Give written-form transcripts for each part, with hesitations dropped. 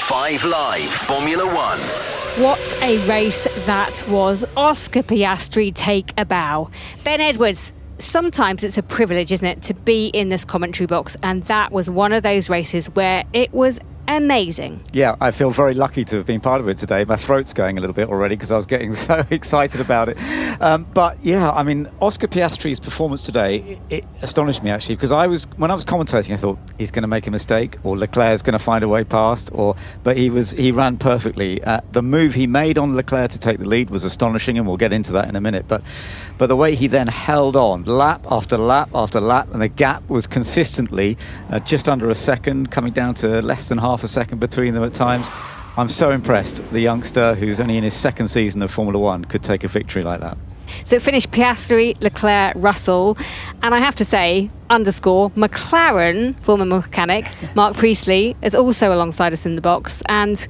5 Live Formula One. What a race that was. Oscar Piastri, take a bow. Ben Edwards, sometimes it's a privilege, isn't it, to be in this commentary box, and that was one of those races where it was amazing. Yeah, I feel very lucky to have been part of it today. My throat's going a little bit already because I was getting so excited about it. But yeah, I mean, Oscar Piastri's performance today, it astonished me actually, because when I was commentating, I thought he's going to make a mistake, or Leclerc's going to find a way past, but he ran perfectly. The move he made on Leclerc to take the lead was astonishing, and we'll get into that in a minute. But the way he then held on lap after lap after lap, and the gap was consistently just under a second, coming down to less than half a second between them at times. I'm so impressed the youngster, who's only in his second season of Formula One, could take a victory like that. So it finished Piastri, Leclerc, Russell, and I have to say, McLaren former mechanic Mark Priestley is also alongside us in the box, and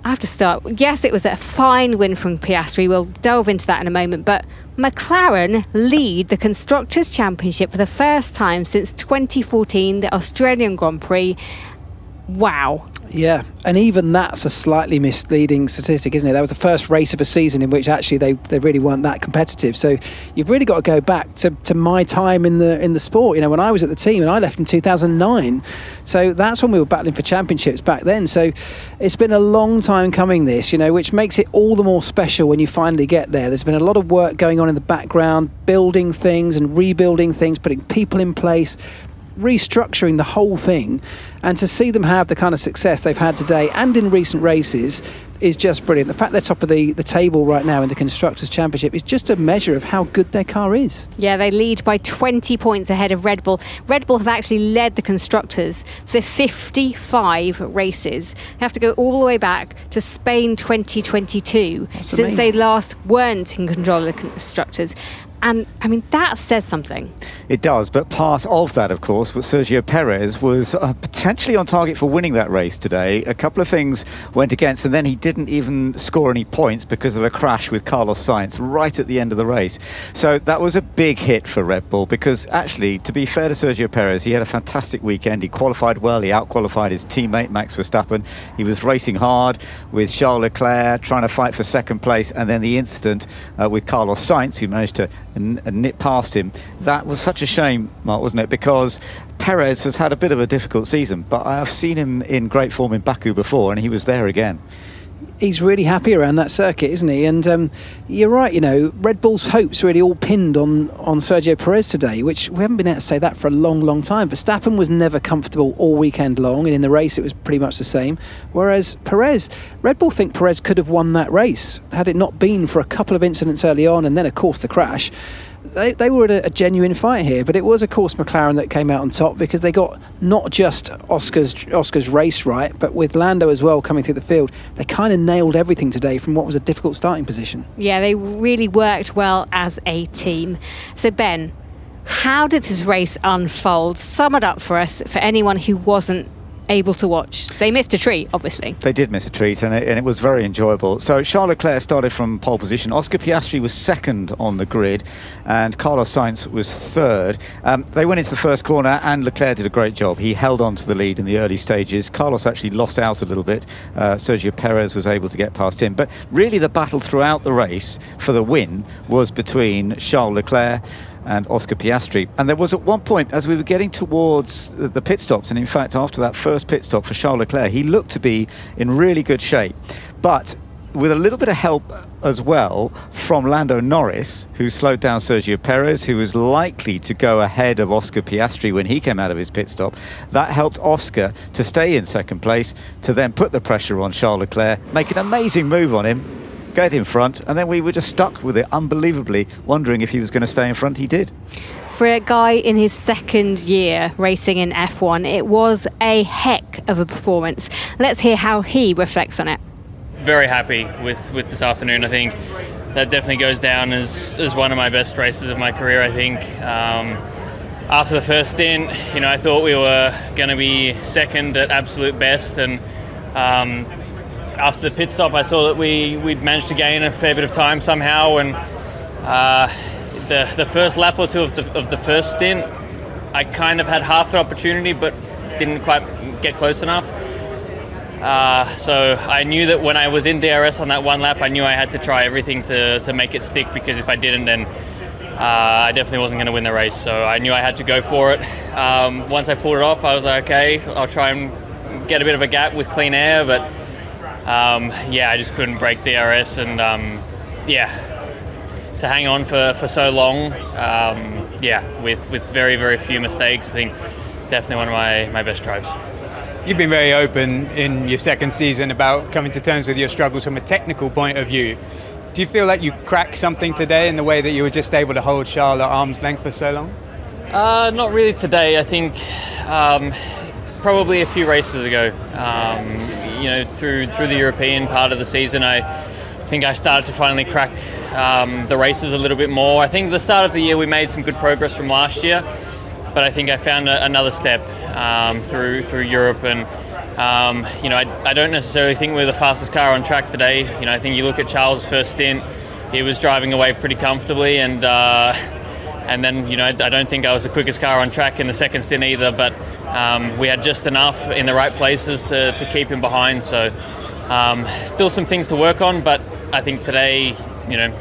I have to start. Yes, it was a fine win from Piastri. We'll delve into that in a moment, but McLaren lead the Constructors' Championship for the first time since 2014, the Australian Grand Prix. Wow. Yeah, and even that's a slightly misleading statistic, isn't it? That was the first race of a season in which actually they really weren't that competitive. So you've really got to go back to my time in the sport. You know, when I was at the team, and I left in 2009. So that's when we were battling for championships back then. So it's been a long time coming, this, you know, which makes it all the more special when you finally get there. There's been a lot of work going on in the background, building things and rebuilding things, putting people in place, restructuring the whole thing, and to see them have the kind of success they've had today and in recent races is just brilliant. The fact they're top of the table right now in the Constructors' Championship is just a measure of how good their car is. Yeah, they lead by 20 points ahead of Red Bull. Red Bull have actually led the Constructors for 55 races. They have to go all the way back to Spain 2022 since they last weren't in control of the Constructors. And, I mean, that says something. It does, but part of that, of course, was Sergio Perez was potentially on target for winning that race today. A couple of things went against, and then he didn't even score any points because of a crash with Carlos Sainz right at the end of the race. So that was a big hit for Red Bull, because actually, to be fair to Sergio Perez, he had a fantastic weekend. He qualified well, he out-qualified his teammate Max Verstappen. He was racing hard with Charles Leclerc, trying to fight for second place, and then the incident with Carlos Sainz, who managed to nip past him. That was such a shame, Mark, wasn't it? Because Perez has had a bit of a difficult season, but I've seen him in great form in Baku before, and he was there again. He's really happy around that circuit, isn't he? And you're right, you know, Red Bull's hopes really all pinned on Sergio Perez today, which we haven't been able to say that for a long, long time. Verstappen was never comfortable all weekend long, and in the race it was pretty much the same. Whereas Perez, Red Bull think Perez could have won that race had it not been for a couple of incidents early on, and then of course the crash. They were at a genuine fight here, but it was of course McLaren that came out on top, because they got not just Oscar's race right, but with Lando as well coming through the field, they kind of nailed everything today from what was a difficult starting position. Yeah, they really worked well as a team. So Ben, how did this race unfold? Sum it up for us, for anyone who wasn't able to watch. They missed a treat, obviously. They did miss a treat, and it was very enjoyable. So Charles Leclerc started from pole position. Oscar Piastri was second on the grid, and Carlos Sainz was third. They went into the first corner, and Leclerc did a great job. He held on to the lead in the early stages. Carlos actually lost out a little bit. Sergio Perez was able to get past him. But really the battle throughout the race for the win was between Charles Leclerc and Oscar Piastri. And there was at one point, as we were getting towards the pit stops, and in fact after that first pit stop for Charles Leclerc, he looked to be in really good shape. But with a little bit of help as well from Lando Norris, who slowed down Sergio Perez, who was likely to go ahead of Oscar Piastri when he came out of his pit stop. That helped Oscar to stay in second place, to then put the pressure on Charles Leclerc, make an amazing move on him, get in front, and then we were just stuck with it, unbelievably, wondering if he was going to stay in front. He did. For a guy in his second year racing in F1, it was a heck of a performance. Let's hear how he reflects on it. Very happy with this afternoon. I think that definitely goes down as one of my best races of my career, I think. After the first stint, you know, I thought we were going to be second at absolute best, and after the pit stop, I saw that we'd managed to gain a fair bit of time somehow, and the first lap or two of the first stint, I kind of had half the opportunity, but didn't quite get close enough. So I knew that when I was in DRS on that one lap, I knew I had to try everything to make it stick, because if I didn't, then I definitely wasn't going to win the race. So I knew I had to go for it. Once I pulled it off, I was like, okay, I'll try and get a bit of a gap with clean air, but I just couldn't break DRS, and to hang on for so long, with very, very few mistakes, I think definitely one of my best drives. You've been very open in your second season about coming to terms with your struggles from a technical point of view. Do you feel like you cracked something today in the way that you were just able to hold Charles at arm's length for so long? Not really today. I think probably a few races ago. Through the European part of the season, I think I started to finally crack the races a little bit more. I think at the start of the year we made some good progress from last year, but I think I found another step through Europe, and I don't necessarily think we're the fastest car on track today. I think you look at Charles' first stint, he was driving away pretty comfortably, and then I don't think I was the quickest car on track in the second stint either, but we had just enough in the right places to keep him behind. So still some things to work on, but I think today,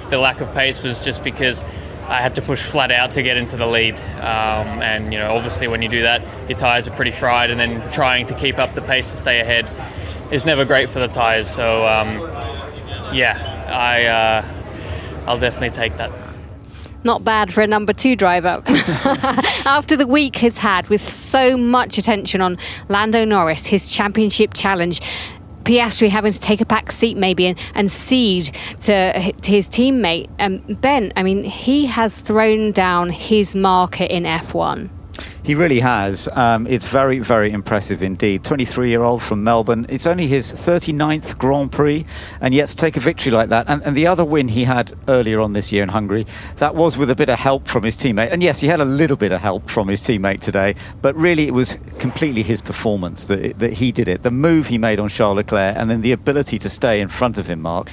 the lack of pace was just because I had to push flat out to get into the lead. And obviously when you do that, your tyres are pretty fried, and then trying to keep up the pace to stay ahead is never great for the tyres. So I'll definitely take that. Not bad for a number 2 driver. After the week he's had with so much attention on Lando Norris, his championship challenge, Piastri having to take a back seat maybe and cede to his teammate, Ben, I mean, he has thrown down his marker in F1. He really has. It's very, very impressive indeed. 23-year-old from Melbourne. It's only his 39th Grand Prix, and yet to take a victory like that. And the other win he had earlier on this year in Hungary, that was with a bit of help from his teammate. And yes, he had a little bit of help from his teammate today, but really it was completely his performance that he did it. The move he made on Charles Leclerc, and then the ability to stay in front of him, Mark.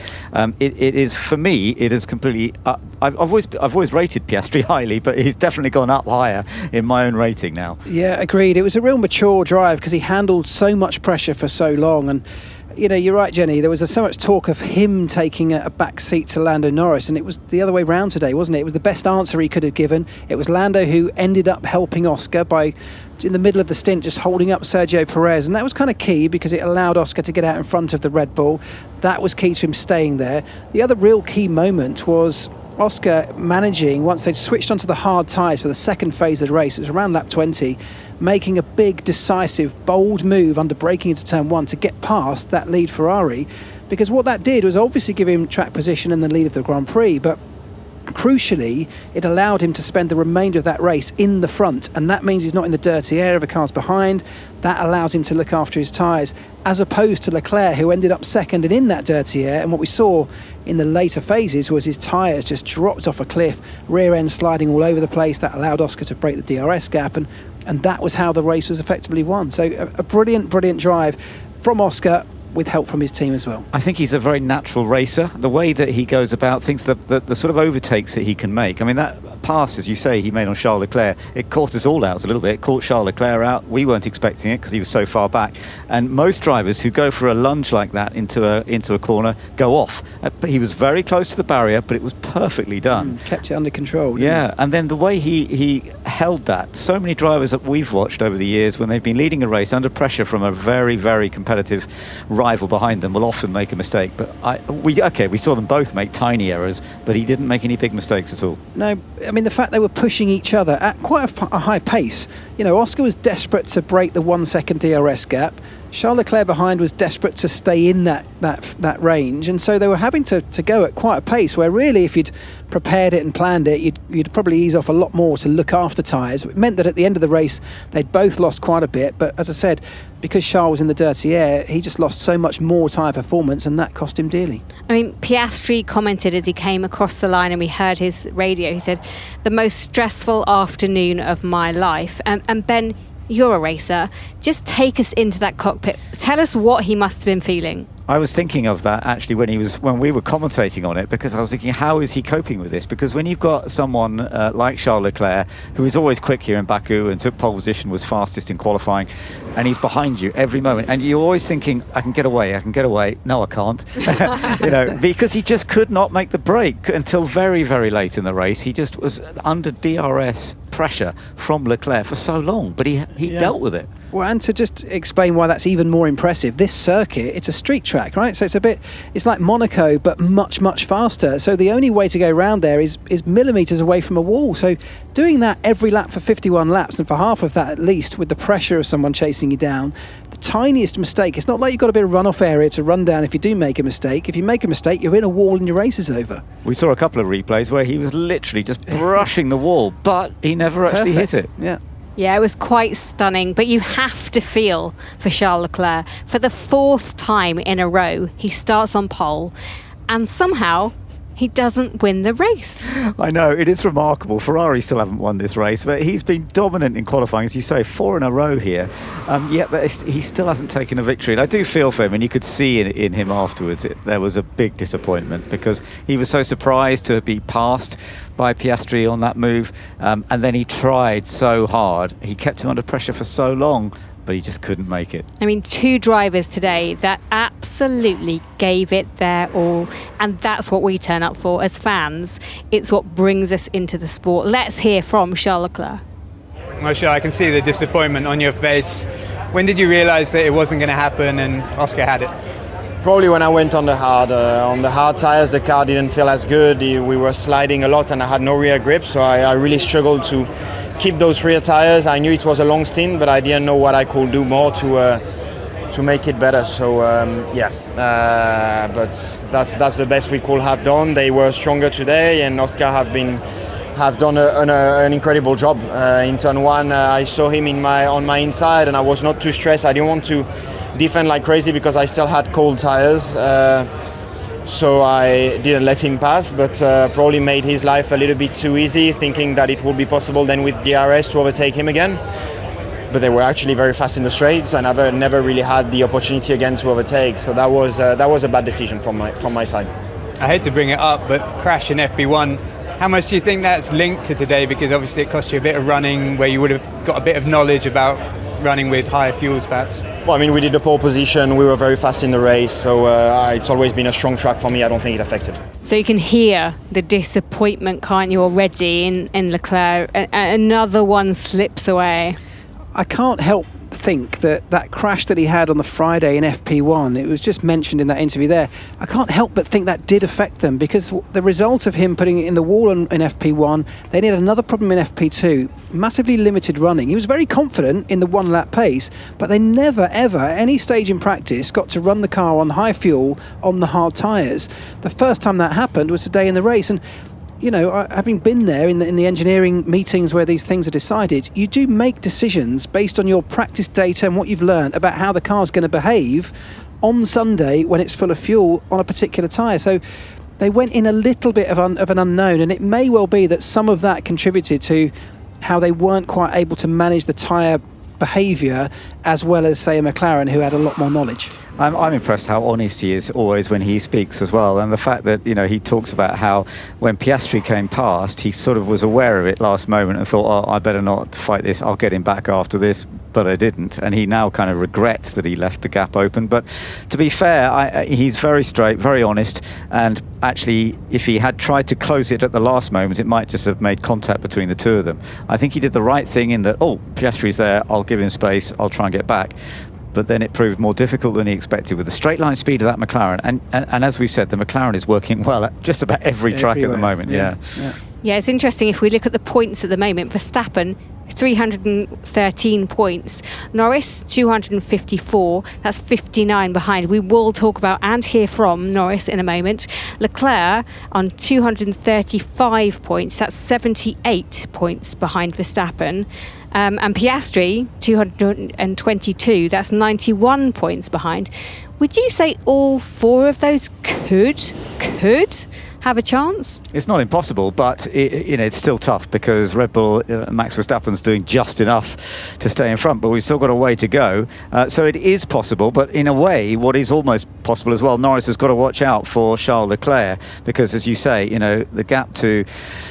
It is, for me, it is completely... I've always rated Piastri highly, but he's definitely gone up higher in my own rating now. Yeah, agreed. It was a real mature drive because he handled so much pressure for so long. And you're right, Jenny, there was so much talk of him taking a back seat to Lando Norris, and it was the other way round today, wasn't it? It was the best answer he could have given. It was Lando who ended up helping Oscar by, in the middle of the stint, just holding up Sergio Perez, and that was kind of key because it allowed Oscar to get out in front of the Red Bull. That was key to him staying there. The other real key moment was Oscar managing, once they'd switched onto the hard tyres for the second phase of the race, it was around lap 20, making a big, decisive, bold move under braking into turn 1 to get past that lead Ferrari, because what that did was obviously give him track position and the lead of the Grand Prix, but crucially it allowed him to spend the remainder of that race in the front, and that means he's not in the dirty air of the cars behind. That allows him to look after his tyres, as opposed to Leclerc, who ended up second and in that dirty air. And what we saw in the later phases was his tyres just dropped off a cliff, rear end sliding all over the place. That allowed Oscar to break the DRS gap, and that was how the race was effectively won. So a brilliant drive from Oscar, with help from his team as well. I think he's a very natural racer. The way that he goes about things, the sort of overtakes that he can make. I mean, that pass, as you say, he made on Charles Leclerc, it caught us all out a little bit. It caught Charles Leclerc out. We weren't expecting it because he was so far back. And most drivers who go for a lunge like that into a corner go off. But he was very close to the barrier, but it was perfectly done. Kept it under control. Yeah, and then the way he held that. So many drivers that we've watched over the years, when they've been leading a race under pressure from a very, very competitive rival behind them, will often make a mistake. But we saw them both make tiny errors, but he didn't make any big mistakes at all. No, I mean, the fact they were pushing each other at quite a high pace. Oscar was desperate to break the 1 second DRS gap. Charles Leclerc behind was desperate to stay in that range, and so they were having to go at quite a pace where really, if you'd prepared it and planned it, you'd probably ease off a lot more to look after tyres. It meant that at the end of the race they'd both lost quite a bit, but as I said, because Charles was in the dirty air, he just lost so much more tyre performance, and that cost him dearly. I mean, Piastri commented as he came across the line and we heard his radio, he said, "The most stressful afternoon of my life." And Ben, you're a racer. Just take us into that cockpit. Tell us what he must have been feeling. I was thinking of that actually when we were commentating on it, because I was thinking, how is he coping with this? Because when you've got someone like Charles Leclerc, who is always quick here in Baku and took pole position, was fastest in qualifying, and he's behind you every moment, and you're always thinking, I can get away. No, I can't. Because he just could not make the break until very, very late in the race. He just was under DRS pressure from Leclerc for so long, but he dealt with it. Well, and to just explain why that's even more impressive, this circuit, it's a street track, right? So it's like Monaco, but much, much faster. So the only way to go around there is millimetres away from a wall. So doing that every lap for 51 laps, and for half of that at least, with the pressure of someone chasing you down, the tiniest mistake, it's not like you've got a bit of runoff area to run down if you do make a mistake. If you make a mistake, you're in a wall and your race is over. We saw a couple of replays where he was literally just brushing the wall, but he never actually hit it. Yeah, it was quite stunning, but you have to feel for Charles Leclerc. For the 4th time in a row, he starts on pole, and somehow he doesn't win the race. I know, it is remarkable. Ferrari still haven't won this race, but he's been dominant in qualifying, as you say, 4 in a row here. But he still hasn't taken a victory. And I do feel for him, and you could see in him afterwards, there was a big disappointment, because he was so surprised to be passed by Piastri on that move, and then he tried so hard. He kept him under pressure for so long, but he just couldn't make it. I mean, 2 drivers today that absolutely gave it their all, and that's what we turn up for as fans. It's what brings us into the sport. Let's hear from Charles Leclerc. Well, sure, I can see the disappointment on your face. When did you realise that it wasn't going to happen and Oscar had it? Probably when I went on the hard tyres, the car didn't feel as good. We were sliding a lot and I had no rear grip, so I really struggled to keep those rear tyres. I knew it was a long stint, but I didn't know what I could do more to make it better. So but that's the best we could have done. They were stronger today, and Oscar have done an incredible job. In turn 1, I saw him on my inside, and I was not too stressed. I didn't want to defend like crazy because I still had cold tyres, so I didn't let him pass, but probably made his life a little bit too easy, thinking that it would be possible then with DRS to overtake him again. But they were actually very fast in the straights, and I've never really had the opportunity again to overtake, so that was a bad decision from my side. I hate to bring it up, but crash in FP1, how much do you think that's linked to today? Because obviously it cost you a bit of running where you would have got a bit of knowledge about running with higher fuels perhaps. Well, I mean, we did the pole position, we were very fast in the race, so it's always been a strong track for me. I don't think it affected. So you can hear the disappointment, can't you, already in Leclerc? Another one slips away. I can't help think that crash that he had on the Friday in FP1, it was just mentioned in that interview there, I can't help but think that did affect them, because the result of him putting it in the wall in FP1, they had another problem in FP2, massively limited running. He was very confident in the 1 lap pace, but they never ever at any stage in practice got to run the car on high fuel on the hard tyres. The first time that happened was today in the race, and you know, having been there in the engineering meetings where these things are decided, you do make decisions based on your practice data and what you've learned about how the car's going to behave on Sunday when it's full of fuel on a particular tyre. So they went in a little bit of an unknown, and it may well be that some of that contributed to how they weren't quite able to manage the tyre behaviour as well as, say, a McLaren who had a lot more knowledge. I'm impressed how honest he is always when he speaks as well, and the fact that, you know, he talks about how when Piastri came past, he sort of was aware of it last moment and thought, oh, I better not fight this, I'll get him back after this, but I didn't, and he now kind of regrets that he left the gap open. But to be fair, he's very straight, very honest, and actually if he had tried to close it at the last moment, it might just have made contact between the two of them. I think he did the right thing in that, oh, Piastri's there, I'll give him space, I'll try and get back. But then it proved more difficult than he expected with the straight line speed of that McLaren. And as we said, the McLaren is working well at just about every track at the moment. Yeah, it's interesting if we look at the points at the moment. Verstappen, 313 points. Norris, 254. That's 59 behind. We will talk about and hear from Norris in a moment. Leclerc on 235 points. That's 78 points behind Verstappen. And Piastri, 222, that's 91 points behind. Would you say all 4 of those could have a chance? It's not impossible, but it's still tough because Red Bull, Max Verstappen's doing just enough to stay in front, but we've still got a way to go. So it is possible, but in a way, what is almost possible as well, Norris has got to watch out for Charles Leclerc because, as you say, the gap to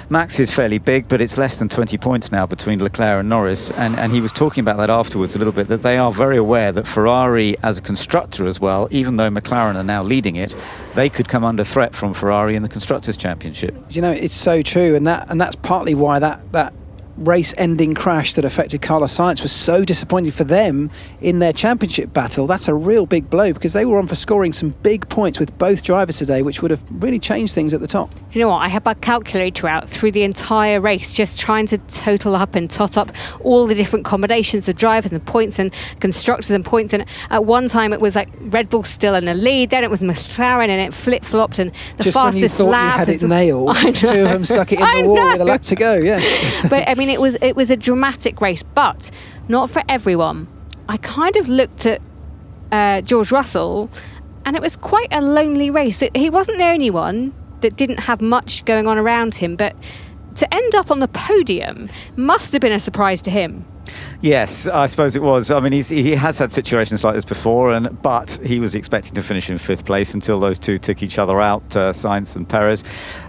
Max is fairly big, but it's less than 20 points now between Leclerc and Norris. And he was talking about that afterwards a little bit, that they are very aware that Ferrari, as a constructor as well, even though McLaren are now leading it, they could come under threat from Ferrari in the Constructors' Championship. It's so true, and that's partly why that race-ending crash that affected Carlos Sainz was so disappointing for them in their championship battle. That's a real big blow because they were on for scoring some big points with both drivers today, which would have really changed things at the top. Do you know what? I had my calculator out through the entire race, just trying to total up and tot up all the different combinations of drivers and points and constructors and points. And at one time it was like Red Bull still in the lead, then it was McLaren and it flip-flopped, and the just fastest when you thought lap. You had it nailed. Two of them stuck it in the wall with a lap to go. Yeah. But I mean, it was a dramatic race, but not for everyone. I kind of looked at George Russell, and it was quite a lonely race. He wasn't the only one that didn't have much going on around him, but to end up on the podium must have been a surprise to him. Yes, I suppose it was. I mean, he has had situations like this before, but he was expecting to finish in 5th place until those two took each other out, Sainz and Perez.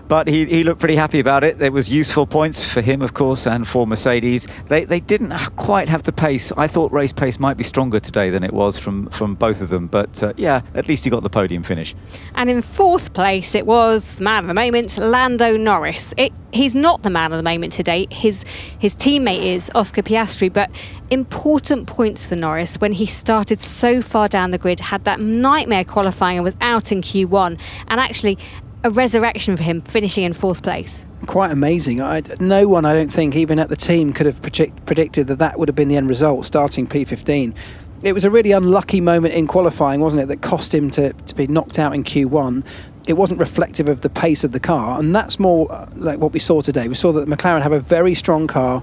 But he looked pretty happy about it. There was useful points for him, of course, and for Mercedes. They didn't quite have the pace. I thought race pace might be stronger today than it was from both of them. But at least he got the podium finish. And in 4th place, it was man of the moment, Lando Norris. He's not the man of the moment today. His teammate is Oscar Piastri, but important points for Norris when he started so far down the grid, had that nightmare qualifying and was out in Q1, and actually a resurrection for him, finishing in 4th place. Quite amazing. No one, I don't think, even at the team, could have predicted that would have been the end result, starting P15. It was a really unlucky moment in qualifying, wasn't it, that cost him to be knocked out in Q1. It wasn't reflective of the pace of the car, and that's more like what we saw today. We saw that McLaren have a very strong car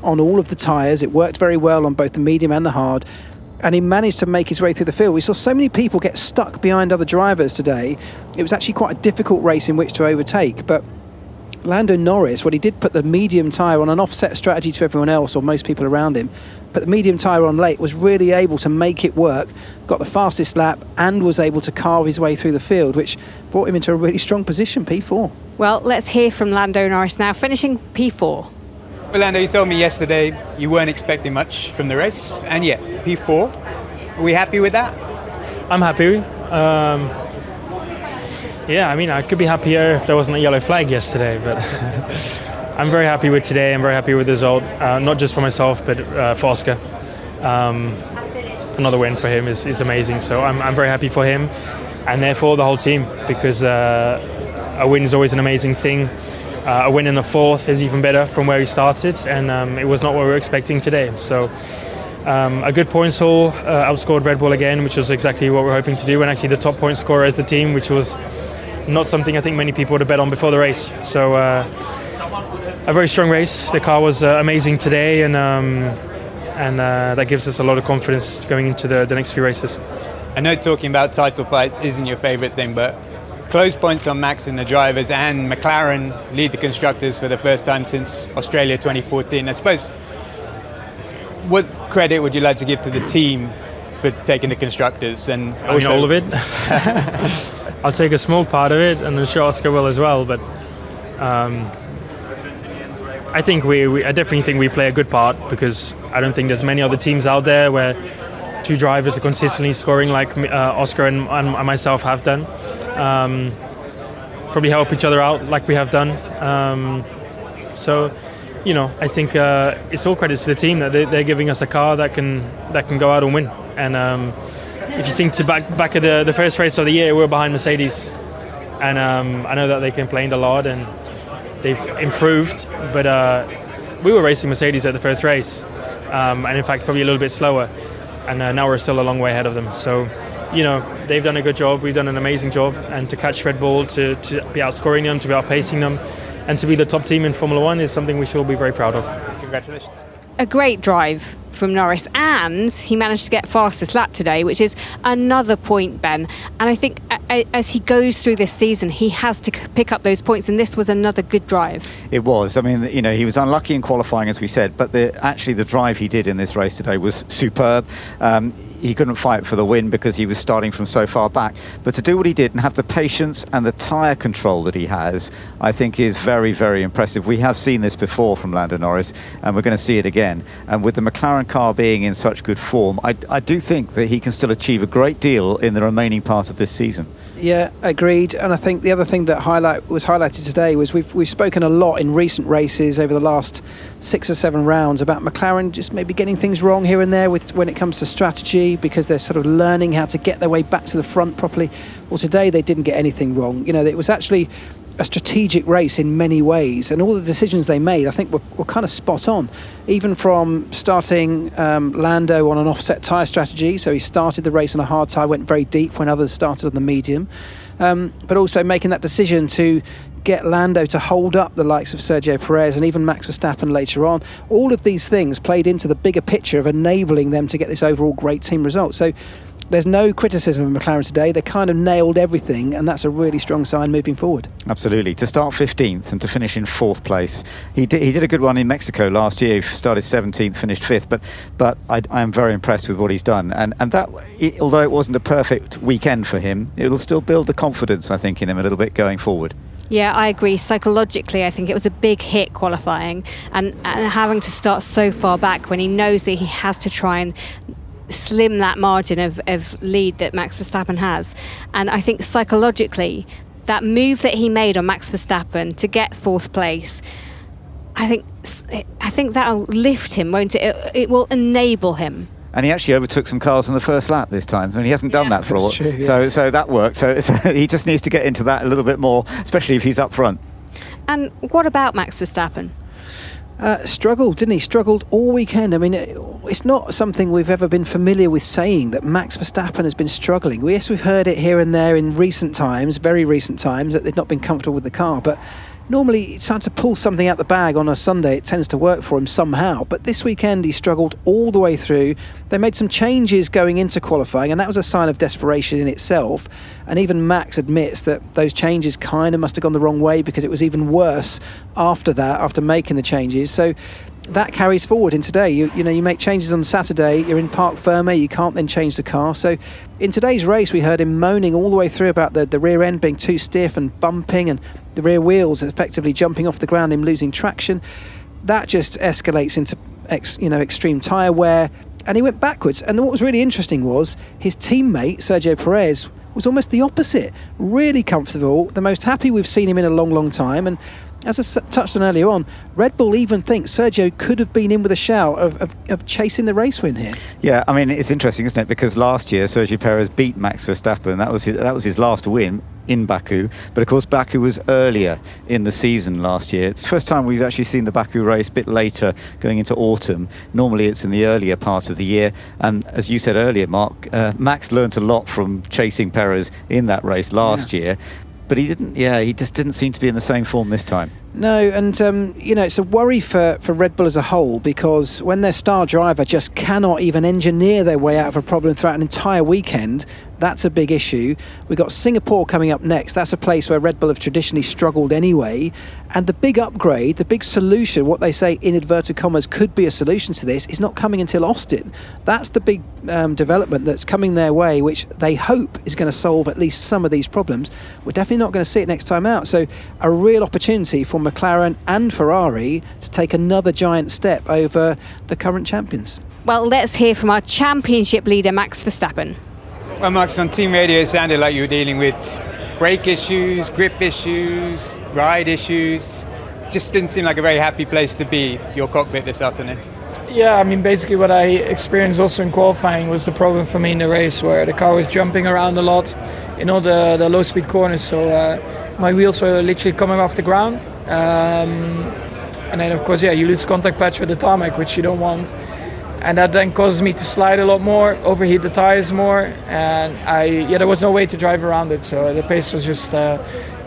on all of the tyres. It worked very well on both the medium and the hard, and he managed to make his way through the field. We saw so many people get stuck behind other drivers today. It was actually quite a difficult race in which to overtake, but Lando Norris, he did put the medium tyre on an offset strategy to everyone else, or most people around him, but the medium tyre on late, was really able to make it work, got the fastest lap, and was able to carve his way through the field, which brought him into a really strong position, P4. Well, let's hear from Lando Norris now, finishing P4. Well, Lando, you told me yesterday you weren't expecting much from the race, and yet P4. Are we happy with that? I'm happy. I mean, I could be happier if there wasn't a yellow flag yesterday, but I'm very happy with today. I'm very happy with the result, not just for myself, but for Oscar. Another win for him is amazing, so I'm very happy for him, and therefore the whole team, because a win is always an amazing thing. A win in the 4th is even better from where he started, and it was not what we were expecting today. So a good points haul, outscored Red Bull again, which was exactly what we were hoping to do, and actually the top point scorer as the team, which was not something I think many people would have bet on before the race. So a very strong race. The car was amazing today, and that gives us a lot of confidence going into the next few races. I know talking about title fights isn't your favourite thing, but close points on Max and the drivers, and McLaren lead the constructors for the first time since Australia 2014. I suppose, what credit would you like to give to the team for taking the constructors? And also all of it. I'll take a small part of it, and I'm sure Oscar will as well. But I think I definitely think we play a good part, because I don't think there's many other teams out there where two drivers are consistently scoring like Oscar and myself have done. Probably help each other out like we have done. So, I think it's all credits to the team that they're giving us a car that can go out and win. And if you think back at the first race of the year, we were behind Mercedes, and I know that they complained a lot and they've improved, but we were racing Mercedes at the first race, and in fact probably a little bit slower, and now we're still a long way ahead of them. So they've done a good job, we've done an amazing job, and to catch Red Bull, to be outscoring them, to be outpacing them, and to be the top team in Formula 1 is something we should all be very proud of. Congratulations. a great drive from Norris, and he managed to get fastest lap today, which is another point, Ben. And I think as he goes through this season, he has to pick up those points, and this was another good drive. It was. I mean, he was unlucky in qualifying, as we said, but actually the drive he did in this race today was superb. He couldn't fight for the win because he was starting from so far back. But to do what he did and have the patience and the tyre control that he has, I think is very, very impressive. We have seen this before from Lando Norris, and we're going to see it again. And with the McLaren car being in such good form, I do think that he can still achieve a great deal in the remaining part of this season. Yeah, agreed. And I think the other thing that was highlighted today was we've spoken a lot in recent races over the last 6 or 7 rounds about McLaren just maybe getting things wrong here and there when it comes to strategy, because they're sort of learning how to get their way back to the front properly. Well, today they didn't get anything wrong. It was actually a strategic race in many ways, and all the decisions they made, I think, were kind of spot on. Even from starting Lando on an offset tyre strategy, so he started the race on a hard tyre, went very deep when others started on the medium, but also making that decision to get Lando to hold up the likes of Sergio Perez and even Max Verstappen later on. All of these things played into the bigger picture of enabling them to get this overall great team result. So there's no criticism of McLaren today. They kind of nailed everything, and that's a really strong sign moving forward. Absolutely. To start 15th and to finish in 4th place. He did a good one in Mexico last year. He started 17th, finished 5th, but I am very impressed with what he's done. And that, although it wasn't a perfect weekend for him, it will still build the confidence, I think, in him a little bit going forward. Yeah, I agree. Psychologically, I think it was a big hit qualifying, and having to start so far back when he knows that he has to try and slim that margin of lead that Max Verstappen has. And I think psychologically, that move that he made on Max Verstappen to get 4th place, I think that'll lift him, won't it? It will enable him. And he actually overtook some cars on the first lap this time, and he hasn't done that for a while. True, yeah. So that worked. So he just needs to get into that a little bit more, especially if he's up front. And what about Max Verstappen? Struggled, didn't he? Struggled all weekend. I mean, it's not something we've ever been familiar with saying, that Max Verstappen has been struggling. Yes, we've heard it here and there in recent times, very recent times, that they've not been comfortable with the car, but normally it's time to pull something out the bag on a Sunday. It tends to work for him somehow, but this weekend he struggled all the way through. They made some changes going into qualifying, and that was a sign of desperation in itself. And even Max admits that those changes kind of must have gone the wrong way, because it was even worse after that, after making the changes. So that carries forward in today. You make changes on Saturday, you're in parc ferme, you can't then change the car. So in today's race we heard him moaning all the way through about the rear end being too stiff and bumping, and the rear wheels effectively jumping off the ground, him losing traction. That just escalates into extreme tyre wear, and he went backwards. And what was really interesting was his teammate Sergio Perez was almost the opposite, really comfortable, the most happy we've seen him in a long, long time. And as I touched on earlier on, Red Bull even thinks Sergio could have been in with a shout of chasing the race win here. Yeah, I mean, it's interesting, isn't it? Because last year Sergio Perez beat Max Verstappen. That was his last win in Baku. But of course, Baku was earlier in the season last year. It's the first time we've actually seen the Baku race a bit later, going into autumn. Normally it's in the earlier part of the year. And as you said earlier, Mark, Max learnt a lot from chasing Perez in that race last year. But he just didn't seem to be in the same form this time. No, and it's a worry for Red Bull as a whole, because when their star driver just cannot even engineer their way out of a problem throughout an entire weekend, that's a big issue. We've got Singapore coming up next. That's a place where Red Bull have traditionally struggled anyway. And the big upgrade, the big solution, what they say in inverted commas could be a solution to this, is not coming until Austin. That's the big development that's coming their way, which they hope is going to solve at least some of these problems. We're definitely not going to see it next time out. So a real opportunity for McLaren and Ferrari to take another giant step over the current champions. Well, let's hear from our championship leader, Max Verstappen. Well, Max, on team radio it sounded like you were dealing with brake issues, grip issues, ride issues. Just didn't seem like a very happy place to be, your cockpit this afternoon. Yeah, I mean, basically what I experienced also in qualifying was the problem for me in the race, where the car was jumping around a lot in all the low-speed corners. So my wheels were literally coming off the ground. And then, of course, you lose contact patch with the tarmac, which you don't want. And that then causes me to slide a lot more, overheat the tires more, and there was no way to drive around it. So the pace was just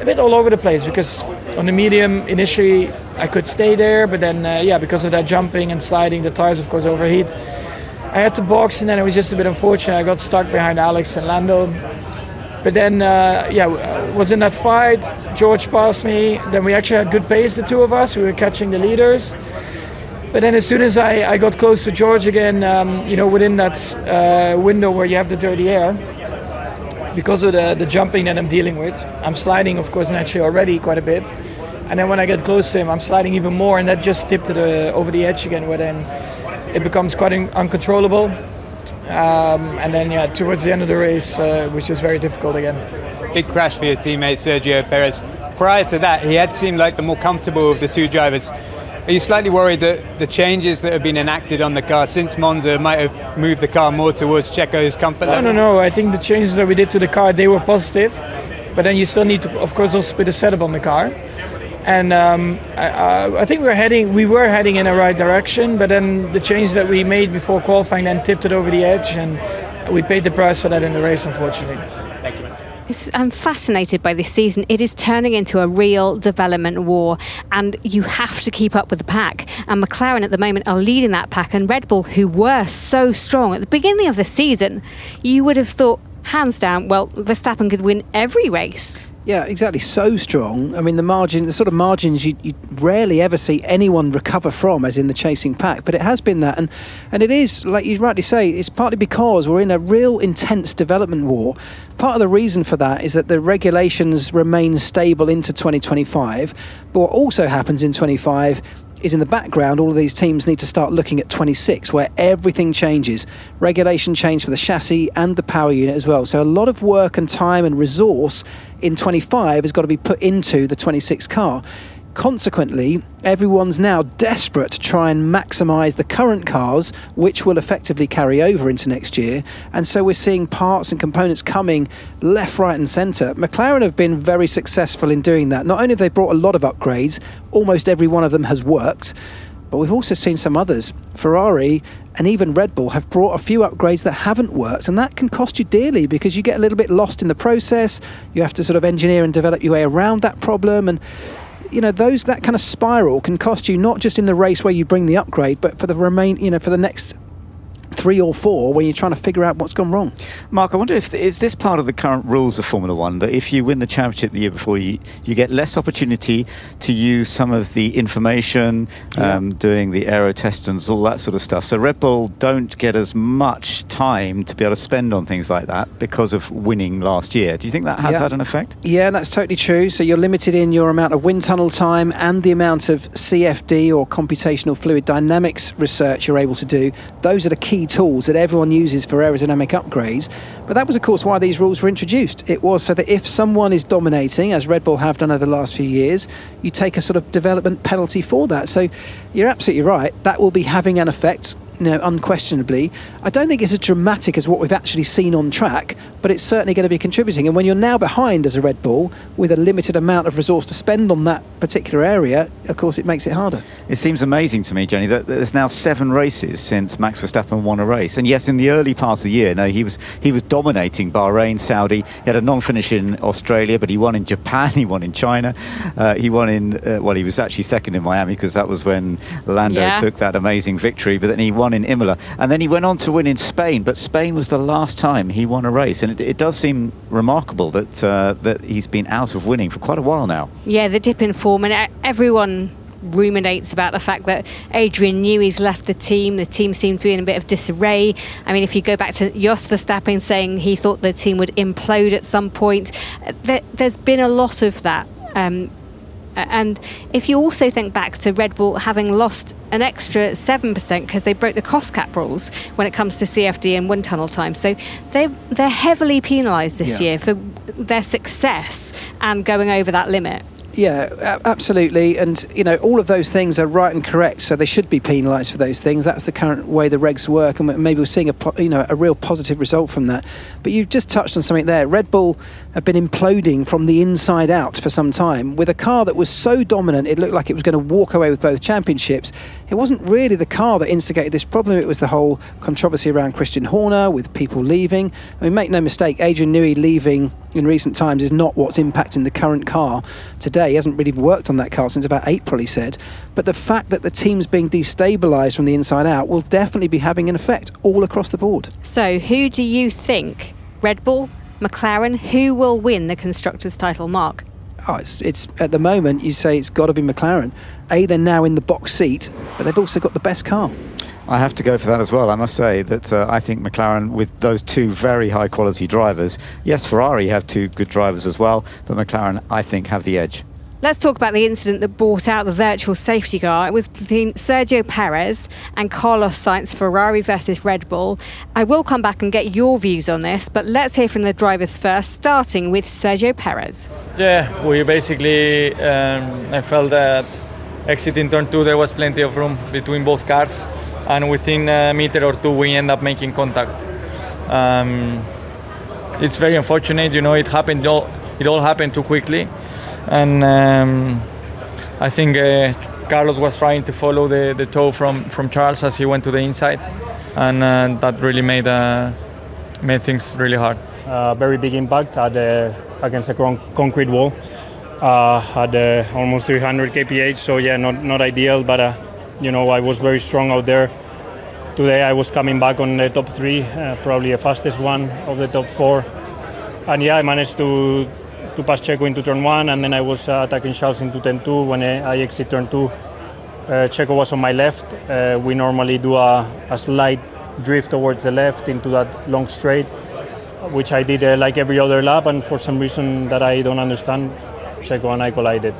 a bit all over the place, because on the medium initially I could stay there, but then because of that jumping and sliding, the tires of course overheat. I had to box, and then it was just a bit unfortunate. I got stuck behind Alex and Lando. But then, was in that fight. George passed me. Then we actually had good pace, the two of us. We were catching the leaders. But then as soon as I got close to George again, within that window where you have the dirty air, because of the jumping that I'm dealing with, I'm sliding, of course, naturally already quite a bit. And then when I get close to him, I'm sliding even more, and that just tipped over the edge again, where then it becomes quite uncontrollable. And then, towards the end of the race, which was very difficult again. Big crash for your teammate Sergio Perez. Prior to that, he had seemed like the more comfortable of the two drivers. Are you slightly worried that the changes that have been enacted on the car since Monza might have moved the car more towards Checo's comfort level? No. I think the changes that we did to the car, they were positive. But then you still need to, of course, also put a setup on the car. And I think we were heading in the right direction, but then the change that we made before qualifying then tipped it over the edge, and we paid the price for that in the race, unfortunately. Thank you. I'm fascinated by this season. It is turning into a real development war, and you have to keep up with the pack. And McLaren at the moment are leading that pack, and Red Bull, who were so strong at the beginning of the season, you would have thought, hands down, well, Verstappen could win every race. Yeah, exactly. So strong. I mean, the sort of margins you rarely ever see anyone recover from, as in the chasing pack. But it has been that, and it is, like you rightly say, it's partly because we're in a real intense development war. Part of the reason for that is that the regulations remain stable into 2025. But what also happens in 25 is in the background, all of these teams need to start looking at 26, where everything changes. Regulation change for the chassis and the power unit as well. So a lot of work and time and resource in 25 has got to be put into the 26 car. Consequently, everyone's now desperate to try and maximise the current cars, which will effectively carry over into next year. And so we're seeing parts and components coming left, right and centre. McLaren have been very successful in doing that. Not only have they brought a lot of upgrades, almost every one of them has worked, but we've also seen some others. Ferrari and even Red Bull have brought a few upgrades that haven't worked, and that can cost you dearly because you get a little bit lost in the process. You have to sort of engineer and develop your way around that problem, and that kind of spiral can cost you not just in the race where you bring the upgrade, but for the for the next 3 or 4 when you're trying to figure out what's gone wrong. Mark, I wonder is this part of the current rules of Formula One, that if you win the championship the year before, you get less opportunity to use some of the information, doing the aero tests and all that sort of stuff. So Red Bull don't get as much time to be able to spend on things like that because of winning last year. Do you think that has had an effect? Yeah, that's totally true. So you're limited in your amount of wind tunnel time and the amount of CFD or computational fluid dynamics research you're able to do. Those are the key tools that everyone uses for aerodynamic upgrades. But that was of course why these rules were introduced. It was so that if someone is dominating, as Red Bull have done over the last few years, you take a sort of development penalty for that. So you're absolutely right, that will be having an effect, unquestionably. I don't think it's as dramatic as what we've actually seen on track, but it's certainly going to be contributing. And when you're now behind as a Red Bull with a limited amount of resource to spend on that particular area, of course it makes it harder. It seems amazing to me, Jenny, that there's now 7 races since Max Verstappen won a race. And yes, in the early part of the year, he was dominating Bahrain, Saudi. He had a non-finish in Australia, but he won in Japan, he won in China, he won in he was actually second in Miami because that was when Lando took that amazing victory, but then he won in Imola, and then he went on to win in Spain, but Spain was the last time he won a race, and it does seem remarkable that he's been out of winning for quite a while now. Yeah, the dip in form, and everyone ruminates about the fact that Adrian Newey's left the team seemed to be in a bit of disarray. I mean, if you go back to Jos Verstappen saying he thought the team would implode at some point, there's been a lot of that. And if you also think back to Red Bull having lost an extra 7% because they broke the cost cap rules when it comes to CFD and wind tunnel time. So they're heavily penalised this year for their success and going over that limit. Yeah, absolutely. And, all of those things are right and correct. So they should be penalised for those things. That's the current way the regs work. And maybe we're seeing a real positive result from that. But you've just touched on something there. Red Bull have been imploding from the inside out for some time with a car that was so dominant it looked like it was going to walk away with both championships. it wasn't really the car that instigated this problem. It was the whole controversy around Christian Horner with people leaving. I mean, make no mistake, Adrian Newey leaving in recent times is not what's impacting the current car today. He hasn't really worked on that car since about April, he said. But the fact that the team's being destabilised from the inside out will definitely be having an effect all across the board. So who do you think, Red Bull, McLaren, who will win the Constructors' title, Mark? Oh, it's at the moment you say it's got to be McLaren. They're now in the box seat, but they've also got the best car. I have to go for that as well. I must say that I think McLaren, with those two very high quality drivers, yes, Ferrari have two good drivers as well, but McLaren, I think, have the edge. Let's talk about the incident that brought out the virtual safety car. It was between Sergio Perez and Carlos Sainz, Ferrari versus Red Bull. I will come back and get your views on this, but let's hear from the drivers first, starting with Sergio Perez. Yeah, we basically, I felt that exiting turn 2 there was plenty of room between both cars, and within a meter or two we end up making contact. It's very unfortunate, it all happened too quickly. And I think Carlos was trying to follow the toe from Charles as he went to the inside, and that really made things really hard. Very big impact against a concrete wall. Had almost 300 kph, so yeah, not ideal, but I was very strong out there. Today I was coming back on the top 3, probably the fastest one of the top 4, and yeah, I managed to pass Checo into turn 1, and then I was attacking Charles into turn 2. When I exit turn 2, Checo was on my left. We normally do a slight drift towards the left into that long straight, which I did like every other lap, and for some reason that I don't understand, Checo and I collided,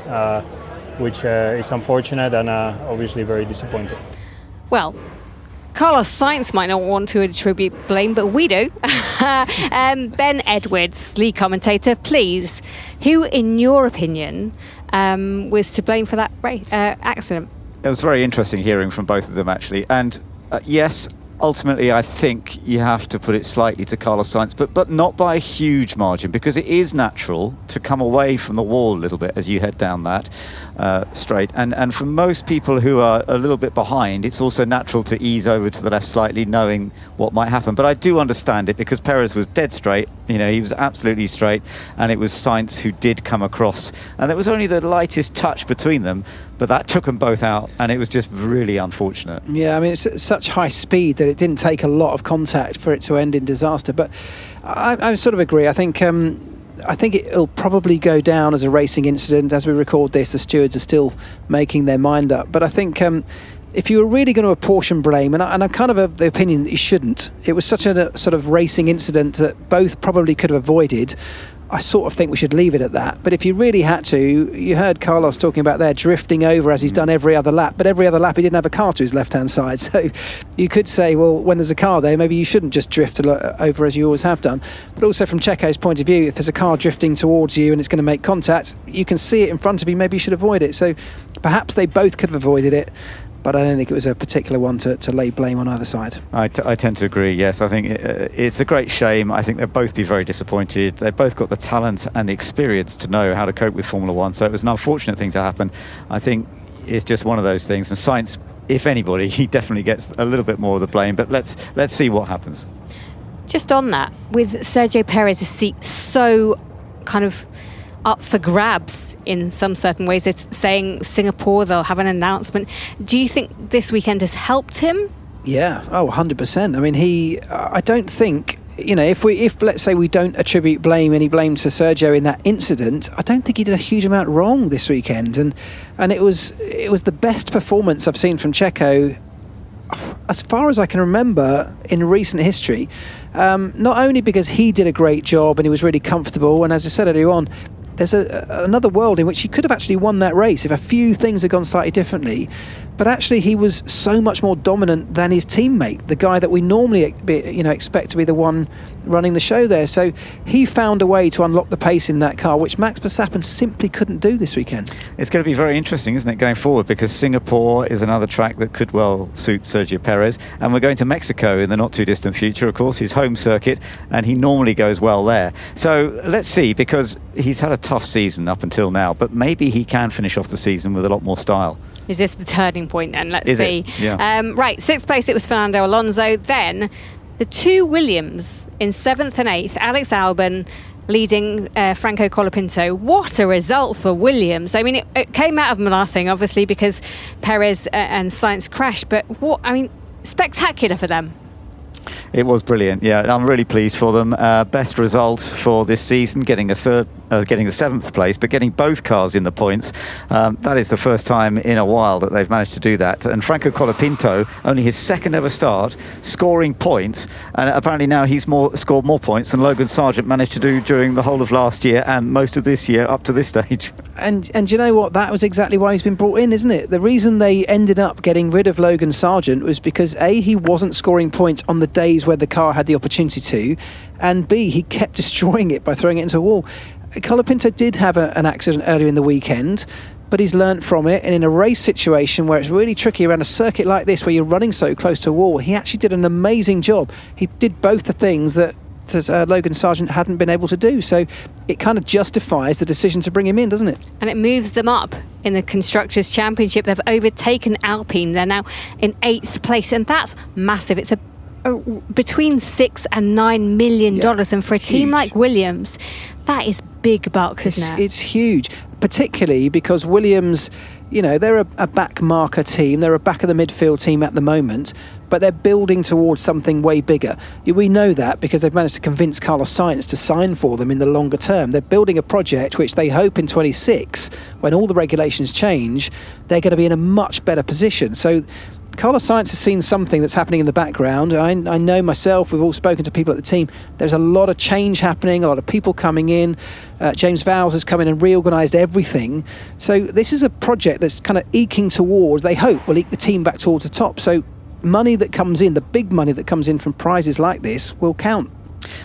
which is unfortunate and obviously very disappointing. Well, Carlos Sainz might not want to attribute blame, but we do. Ben Edwards, lead commentator, please, who, in your opinion, was to blame for that accident? It was very interesting hearing from both of them, actually. And yes, ultimately, I think you have to put it slightly to Carlos Sainz, but not by a huge margin, because it is natural to come away from the wall a little bit as you head down that straight. And for most people who are a little bit behind, it's also natural to ease over to the left slightly, knowing what might happen. But I do understand it, because Perez was dead straight. He was absolutely straight, and it was Sainz who did come across. And there was only the lightest touch between them, but that took them both out, and it was just really unfortunate. Yeah, I mean, it's such high speed that it didn't take a lot of contact for it to end in disaster. But I sort of agree. I think it'll probably go down as a racing incident. As we record this, the stewards are still making their mind up. But I think if you were really going to apportion blame, and I'm kind of the opinion that you shouldn't, it was such a sort of racing incident that both probably could have avoided. I sort of think we should leave it at that. But if you really had to, you heard Carlos talking about there drifting over as he's done every other lap, but every other lap he didn't have a car to his left-hand side. So you could say, well, when there's a car there, maybe you shouldn't just drift over as you always have done. But also from Checo's point of view, if there's a car drifting towards you and it's going to make contact, you can see it in front of you, maybe you should avoid it. So perhaps they both could have avoided it, but I don't think it was a particular one to lay blame on either side. I tend to agree, yes. I think it's a great shame. I think they'll both be very disappointed. They've both got the talent and the experience to know how to cope with Formula One, so it was an unfortunate thing to happen. I think it's just one of those things, and Sainz, if anybody, he definitely gets a little bit more of the blame, but let's see what happens. Just on that, with Sergio Perez's seat so kind of up for grabs in some certain ways, it's saying Singapore, they'll have an announcement. Do you think this weekend has helped him? Yeah, 100%. I mean, I don't think, if let's say we don't attribute any blame to Sergio in that incident, I don't think he did a huge amount wrong this weekend, and it was the best performance I've seen from Checo as far as I can remember in recent history. Not only because he did a great job and he was really comfortable, and as I said earlier on, there's another world in which he could have actually won that race if a few things had gone slightly differently. But actually, he was so much more dominant than his teammate, the guy that we normally expect to be the one running the show there. So he found a way to unlock the pace in that car, which Max Verstappen simply couldn't do this weekend. It's going to be very interesting, isn't it, going forward, because Singapore is another track that could well suit Sergio Perez, and we're going to Mexico in the not too distant future, of course, his home circuit, and he normally goes well there. So let's see, because he's had a tough season up until now, but maybe he can finish off the season with a lot more style. Is this the turning point then? Let's Is see. it? Yeah. Right, 6th place it was Fernando Alonso. Then the two Williams in 7th and 8th, Alex Albon leading Franco Colapinto. What a result for Williams. I mean, it came out of nothing, obviously, because Perez and Sainz crashed, but spectacular for them. It was brilliant, yeah. I'm really pleased for them. Best result for this season, getting the 7th place, but getting both cars in the points. That is the first time in a while that they've managed to do that. And Franco Colapinto, only his second ever start, scoring points, and apparently now he's scored more points than Logan Sargent managed to do during the whole of last year and most of this year up to this stage. And you know what? That was exactly why he's been brought in, isn't it? The reason they ended up getting rid of Logan Sargent was because A, he wasn't scoring points on the days where the car had the opportunity to, and B, he kept destroying it by throwing it into a wall. Colapinto did have an accident earlier in the weekend, but he's learnt from it, and in a race situation where it's really tricky around a circuit like this where you're running so close to a wall, he actually did an amazing job. He did both the things that Logan Sargent hadn't been able to do, so it kind of justifies the decision to bring him in, doesn't it? And it moves them up in the Constructors' Championship. They've overtaken Alpine. They're now in 8th place, and that's massive. It's between $6 and $9 million, and for a team like Williams, that is big bucks, isn't it? It's huge, particularly because Williams, they're a back marker team, they're a back of the midfield team at the moment, but they're building towards something way bigger. We know that because they've managed to convince Carlos Sainz to sign for them in the longer term. They're building a project which they hope in 26, when all the regulations change, they're going to be in a much better position. So Carlos Sainz has seen something that's happening in the background. I know myself, we've all spoken to people at the team. There's a lot of change happening, a lot of people coming in. James Vowles has come in and reorganised everything. So this is a project that's kind of eking towards, they hope, will eke the team back towards the top. So money that comes in, the big money that comes in from prizes like this will count.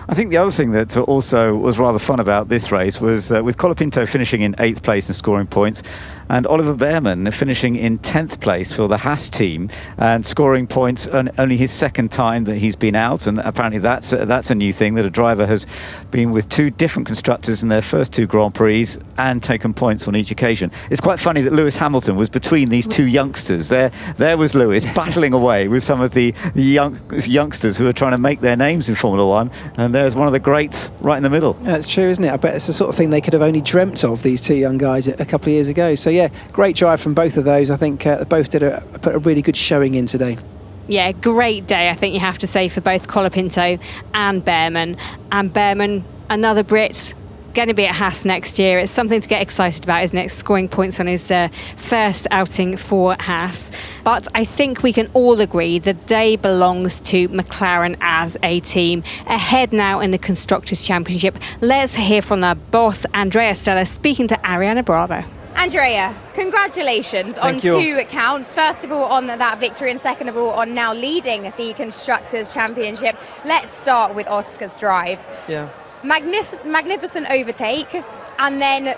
I think the other thing that also was rather fun about this race was with Colapinto finishing in 8th place and scoring points, and Oliver Behrman finishing in 10th place for the Haas team and scoring points, only his second time that he's been out, and apparently that's a new thing, that a driver has been with two different constructors in their first two Grand Prix and taken points on each occasion. It's quite funny that Lewis Hamilton was between these two youngsters. There was Lewis battling away with some of the youngsters who are trying to make their names in Formula One, and there's one of the greats right in the middle. That's true, isn't it? I bet it's the sort of thing they could have only dreamt of, these two young guys, a couple of years ago. So yeah, great drive from both of those. I think both put a really good showing in today. Yeah, great day, I think you have to say, for both Colapinto and Behrman. And Behrman, another Brit, going to be at Haas next year. It's something to get excited about, isn't it? Scoring points on his first outing for Haas. But I think we can all agree the day belongs to McLaren as a team. Ahead now in the Constructors' Championship. Let's hear from their boss, Andrea Stella, speaking to Ariana Bravo. Andrea, congratulations on two counts. First of all, on that victory, and second of all, on now leading the Constructors' Championship. Let's start with Oscar's drive. Yeah. Magnificent overtake, and then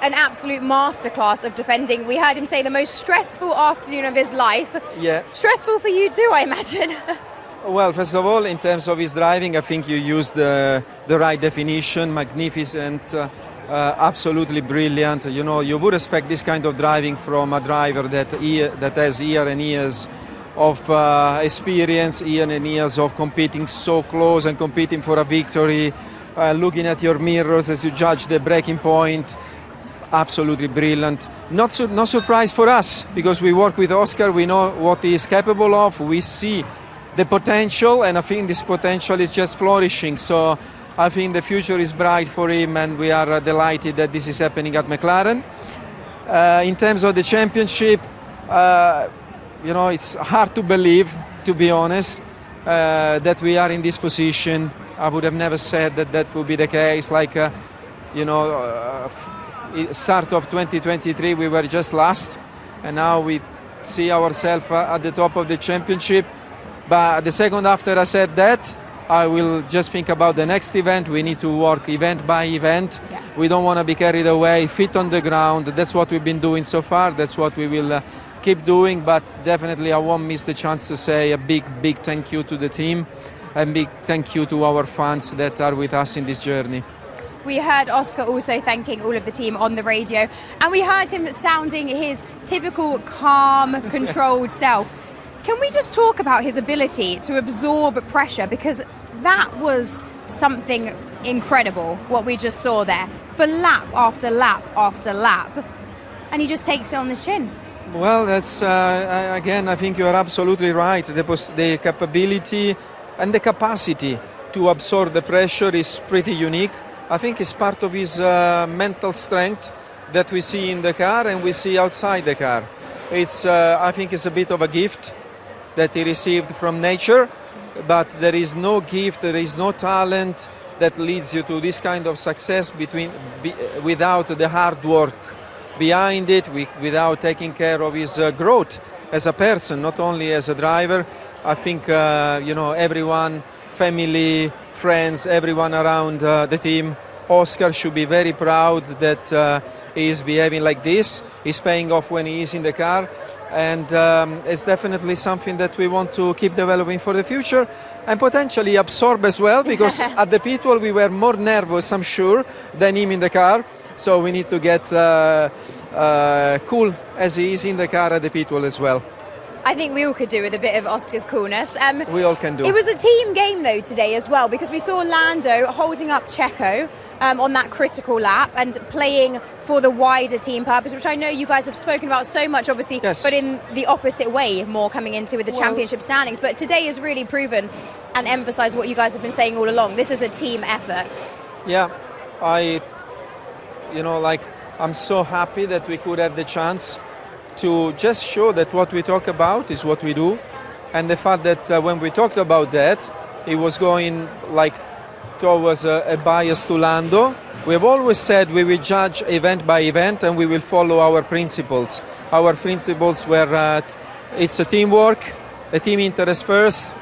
an absolute masterclass of defending. We heard him say the most stressful afternoon of his life. Yeah. Stressful for you too, I imagine. Well, first of all, in terms of his driving, I think you used the right definition. Magnificent, absolutely brilliant. You would expect this kind of driving from a driver that has years and years of experience, years and years of competing so close and competing for a victory. Looking at your mirrors as you judge the braking point, absolutely brilliant. No surprise for us, because we work with Oscar, we know what he is capable of, we see the potential, and I think this potential is just flourishing. So I think the future is bright for him, and we are delighted that this is happening at McLaren. In terms of the championship, it's hard to believe, to be honest, that we are in this position. I would have never said that would be the case. Start of 2023 we were just last, and now we see ourselves at the top of the championship. But the second after I said that, I will just think about the next event. We need to work event by event. Yeah. We don't want to be carried away, feet on the ground. That's what we've been doing so far. That's what we will keep doing. But definitely I won't miss the chance to say a big thank you to the team. And big thank you to our fans that are with us in this journey. We heard Oscar also thanking all of the team on the radio, and we heard him sounding his typical calm, controlled self. Can we just talk about his ability to absorb pressure? Because that was something incredible, what we just saw there, for lap after lap after lap. And he just takes it on his chin. Well, that's, again, I think you are absolutely right. The capability and the capacity to absorb the pressure is pretty unique. I think it's part of his mental strength that we see in the car and we see outside the car. It's, I think it's a bit of a gift that he received from nature, but there is no gift, there is no talent that leads you to this kind of success without the hard work behind it, without taking care of his growth as a person, not only as a driver. I think, everyone, family, friends, everyone around the team, Oscar should be very proud that he is behaving like this. He's paying off when he is in the car, and it's definitely something that we want to keep developing for the future and potentially absorb as well, because at the pit wall we were more nervous, I'm sure, than him in the car. So we need to get cool as he is in the car at the pit wall as well. I think we all could do with a bit of Oscar's coolness. We all can do. It was a team game though today as well, because we saw Lando holding up Checo on that critical lap and playing for the wider team purpose, which I know you guys have spoken about so much, obviously, yes. But in the opposite way, more coming into with the championship standings. But today has really proven and emphasised what you guys have been saying all along. This is a team effort. Yeah, I'm so happy that we could have the chance to just show that what we talk about is what we do, and the fact that when we talked about that, it was going towards a bias to Lando. We have always said we will judge event by event and we will follow our principles. Our principles were it's a teamwork, a team interest first,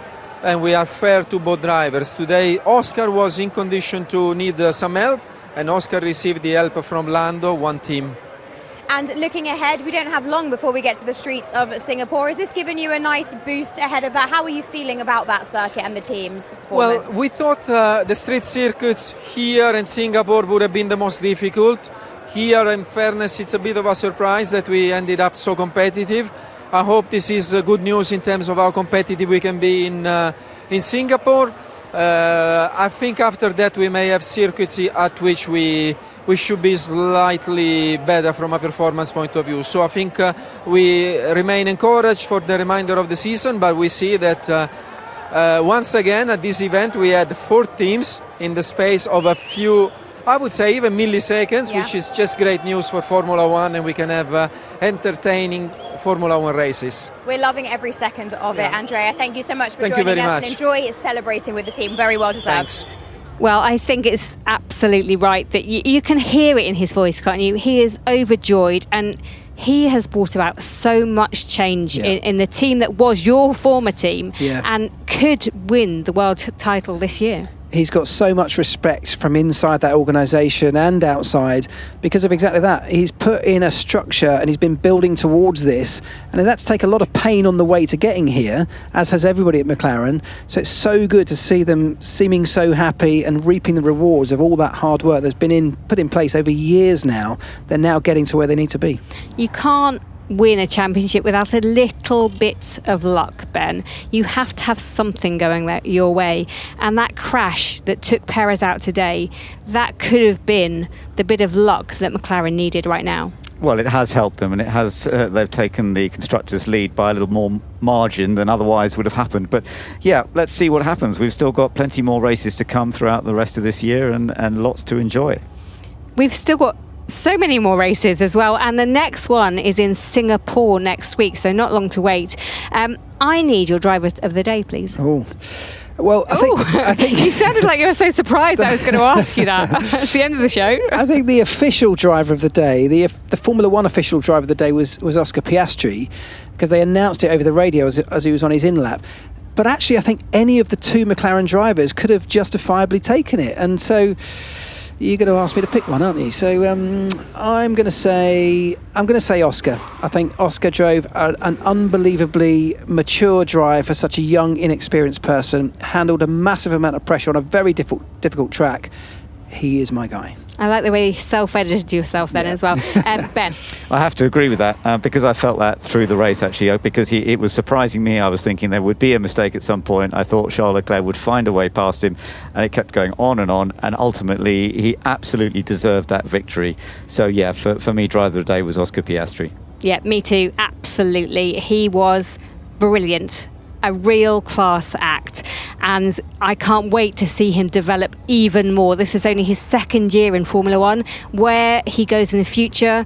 and we are fair to both drivers. Today, Oscar was in condition to need some help, and Oscar received the help from Lando, one team. And looking ahead, we don't have long before we get to the streets of Singapore. Has this given you a nice boost ahead of that? How are you feeling about that circuit and the team's performance? Well, we thought the street circuits here in Singapore would have been the most difficult. Here, in fairness, it's a bit of a surprise that we ended up so competitive. I hope this is good news in terms of how competitive we can be in Singapore. I think after that we may have circuits at which we should be slightly better from a performance point of view. So I think we remain encouraged for the remainder of the season, but we see that once again at this event we had 4 teams in the space of a few, I would say even milliseconds, which is just great news for Formula One, and we can have entertaining Formula One races. We're loving every second of it, Andrea. Thank you so much for joining us and enjoy celebrating with the team. Very well deserved. Thanks. Well, I think it's absolutely right that you can hear it in his voice, can't you? He is overjoyed, and he has brought about so much change in the team that was your former team and could win the world title this year. He's got so much respect from inside that organisation and outside because of exactly that. He's put in a structure and he's been building towards this, and that's taken a lot of pain on the way to getting here, as has everybody at McLaren. So it's so good to see them seeming so happy and reaping the rewards of all that hard work that's been put in place over years now. They're now getting to where they need to be. You can't win a championship without a little bit of luck, Ben. You have to have something going your way, and that crash that took Perez out today, that could have been the bit of luck that McLaren needed right now. Well, it has helped them, and it has. They've taken the constructors' lead by a little more margin than otherwise would have happened. But yeah, let's see what happens. We've still got plenty more races to come throughout the rest of this year, and lots to enjoy. We've still got so many more races as well, and the next one is in Singapore next week, so not long to wait. I need your driver of the day, please. Well, I think you sounded like you were so surprised I was going to ask you that. It's the end of the show. I think the official driver of the day, the Formula One official driver of the day was Oscar Piastri, because they announced it over the radio as he was on his in-lap. But actually, I think any of the 2 McLaren drivers could have justifiably taken it, and so you're going to ask me to pick one, aren't you? So I'm going to say Oscar. I think Oscar drove an unbelievably mature drive for such a young, inexperienced person. Handled a massive amount of pressure on a very difficult track. he is my guy. I like the way you self-edited yourself then as well. Ben? I have to agree with that because I felt that through the race, actually, because it was surprising me. I was thinking there would be a mistake at some point. I thought Charles Leclerc would find a way past him, and it kept going on, and ultimately he absolutely deserved that victory. So yeah, for me, driver of the day was Oscar Piastri. Yeah, me too, absolutely. He was brilliant. A real class act, and I can't wait to see him develop even more. This is only his second year in Formula One. Where he goes in the future,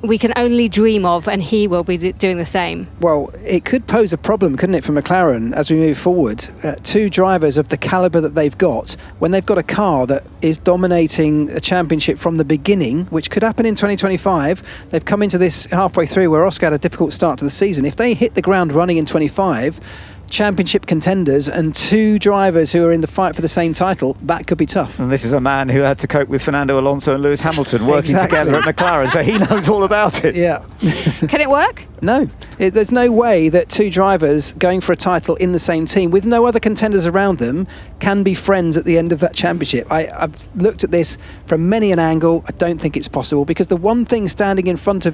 we can only dream of, and he will be doing the same. Well, it could pose a problem, couldn't it, for McLaren as we move forward? Two drivers of the calibre that they've got, when they've got a car that is dominating a championship from the beginning, which could happen in 2025. They've come into this halfway through where Oscar had a difficult start to the season. If they hit the ground running in 25, championship contenders and two drivers who are in the fight for the same title, that could be tough. And this is a man who had to cope with Fernando Alonso and Lewis Hamilton working together at McLaren, so he knows all about it. Yeah. Can it work? No. There's no way that two drivers going for a title in the same team with no other contenders around them can be friends at the end of that championship. I've looked at this from many an angle. I don't think it's possible, because the one thing standing in front of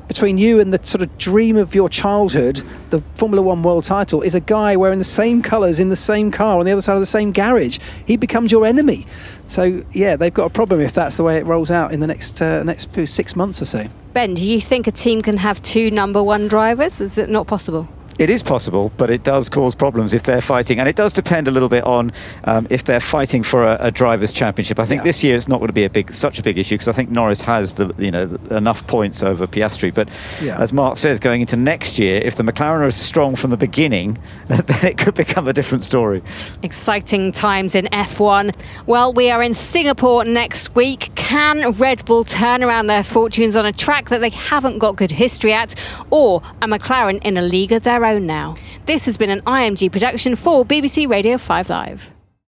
between you and the sort of dream of your childhood, the Formula One world title, is a guy wearing the same colours in the same car on the other side of the same garage. He becomes your enemy. So yeah, they've got a problem if that's the way it rolls out in the next 6 months or so. Ben, do you think a team can have two number one drivers? Is it not possible? It is possible, but it does cause problems if they're fighting, and it does depend a little bit on if they're fighting for a drivers' championship. I think this year it's not going to be such a big issue, because I think Norris has enough points over Piastri. But as Mark says, going into next year, if the McLaren are strong from the beginning, then it could become a different story. Exciting times in F1. Well, we are in Singapore next week. Can Red Bull turn around their fortunes on a track that they haven't got good history at, or a McLaren in a league of their own now? This has been an IMG production for BBC Radio 5 Live.